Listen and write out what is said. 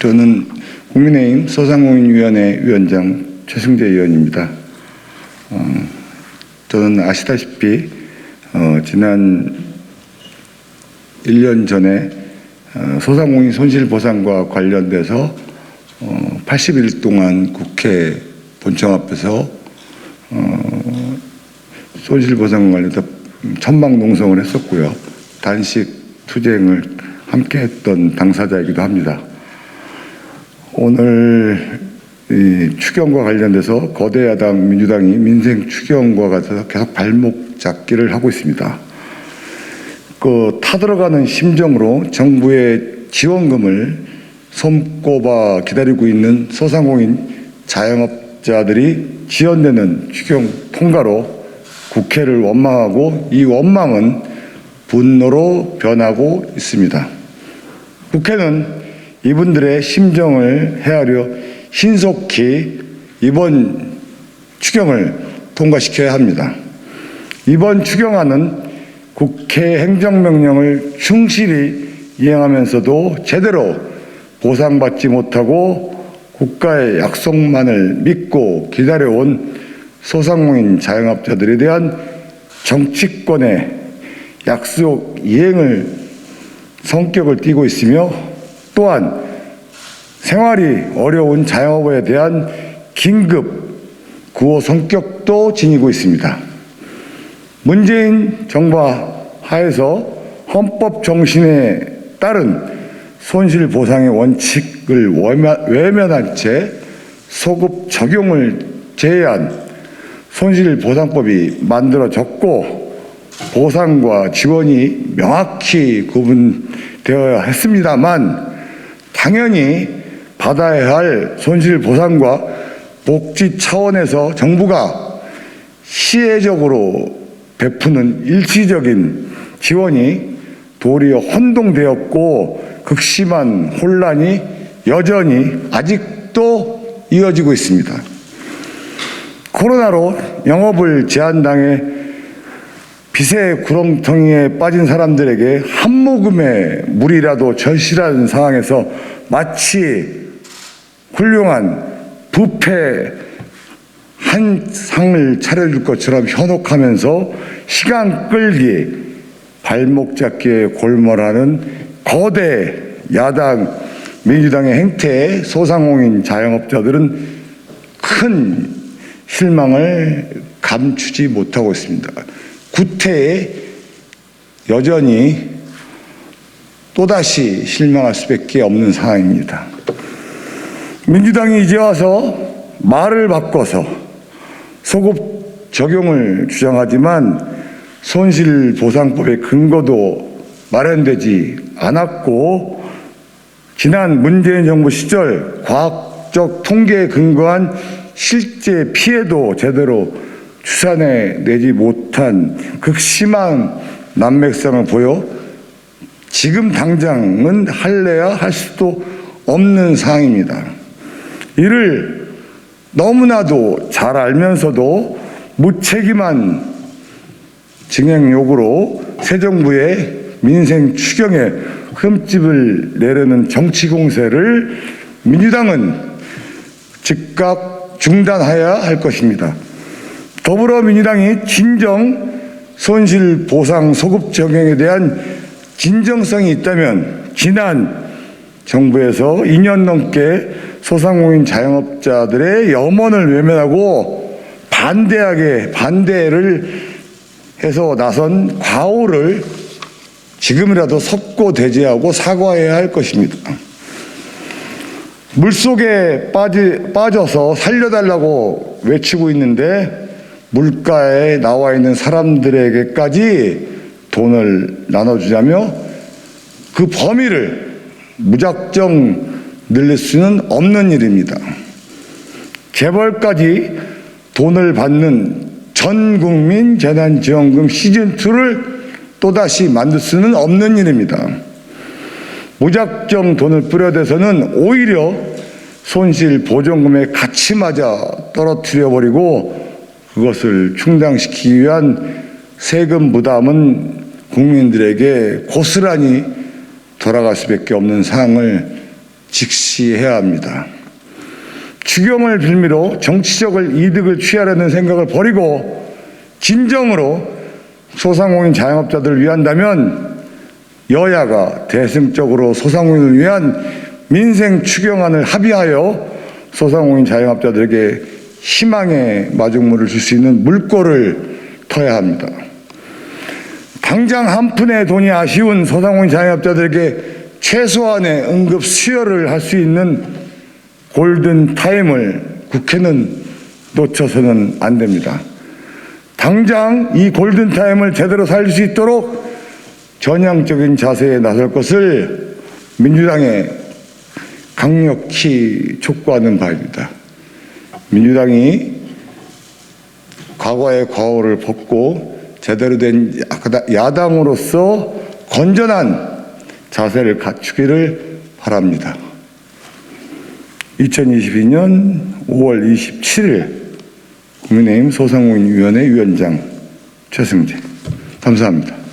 저는 국민의힘 소상공인위원회 위원장 최승재 의원입니다. 저는 아시다시피 지난 1년 전에 소상공인 손실보상과 관련돼서 80일 동안 국회 본청 앞에서 손실보상과 관련해서 천막농성을 했었고요. 단식 투쟁을 함께 했던 당사자이기도 합니다. 오늘 이 추경과 관련돼서 거대 야당 민주당이 민생 추경과 같아서 계속 발목 잡기를 하고 있습니다. 타들어가는 심정으로 정부의 지원금을 손꼽아 기다리고 있는 소상공인 자영업자들이 지연되는 추경 통과로 국회를 원망하고 이 원망은 분노로 변하고 있습니다. 국회는 이분들의 심정을 헤아려 신속히 이번 추경을 통과시켜야 합니다. 이번 추경안은 국회 행정명령을 충실히 이행하면서도 제대로 보상받지 못하고 국가의 약속만을 믿고 기다려온 소상공인 자영업자들에 대한 정치권의 약속 이행을 성격을 띠고 있으며 또한 생활이 어려운 자영업에 대한 긴급 구호 성격도 지니고 있습니다. 문재인 정부 하에서 헌법 정신에 따른 손실보상의 원칙을 외면한 채 소급 적용을 제외한 손실보상법이 만들어졌고 보상과 지원이 명확히 구분되어야 했습니다만 당연히 받아야 할 손실보상과 복지 차원에서 정부가 시혜적으로 베푸는 일시적인 지원이 도리어 혼동되었고 극심한 혼란이 여전히 아직도 이어지고 있습니다. 코로나로 영업을 제한당해 빚의 구렁텅이에 빠진 사람들에게 한 모금의 물이라도 절실한 상황에서 마치 훌륭한 뷔페 한 상을 차려줄 것처럼 현혹하면서 시간 끌기, 발목 잡기에 골몰하는 거대 야당 민주당의 행태에 소상공인 자영업자들은 큰 실망을 감추지 못하고 있습니다. 구태에 여전히 또다시 실망할 수밖에 없는 상황입니다. 민주당이 이제 와서 말을 바꿔서 소급 적용을 주장하지만 손실보상법의 근거도 마련되지 않았고 지난 문재인 정부 시절 과학적 통계에 근거한 실제 피해도 제대로 추산해내지 못한 극심한 난맥상을 보여 지금 당장은 할래야 할 수도 없는 상황입니다. 이를 너무나도 잘 알면서도 무책임한 증액요구로 새 정부의 민생 추경에 흠집을 내려는 정치 공세를 민주당은 즉각 중단해야 할 것입니다. 더불어민주당이 진정 손실보상 소급 적용에 대한 진정성이 있다면 지난 정부에서 2년 넘게 소상공인 자영업자들의 염원을 외면하고 반대를 해서 나선 과오를 지금이라도 석고대죄하고 사과해야 할 것입니다. 물속에 빠져서 살려달라고 외치고 있는데 물가에 나와 있는 사람들에게까지 돈을 나눠주자며 그 범위를 무작정 늘릴 수는 없는 일입니다. 재벌까지 돈을 받는 전국민 재난지원금 시즌2를 또다시 만들 수는 없는 일입니다. 무작정 돈을 뿌려대서는 오히려 손실보전금의 가치마저 떨어뜨려버리고 그것을 충당시키기 위한 세금 부담은 국민들에게 고스란히 돌아갈 수밖에 없는 상황을 직시해야 합니다. 추경을 빌미로 정치적 이득을 취하려는 생각을 버리고 진정으로 소상공인 자영업자들을 위한다면 여야가 대승적으로 소상공인을 위한 민생 추경안을 합의하여 소상공인 자영업자들에게 희망의 마중물을 줄 수 있는 물꼬를 터야 합니다. 당장 한 푼의 돈이 아쉬운 소상공인 자영업자들에게 최소한의 응급 수혈을 할 수 있는 골든타임을 국회는 놓쳐서는 안 됩니다. 당장 이 골든타임을 제대로 살릴 수 있도록 전향적인 자세에 나설 것을 민주당에 강력히 촉구하는 바입니다. 민주당이 과거의 과오를 벗고 제대로 된 야당으로서 건전한 자세를 갖추기를 바랍니다. 2022년 5월 27일 국민의힘 소상공인위원회 위원장 최승재. 감사합니다.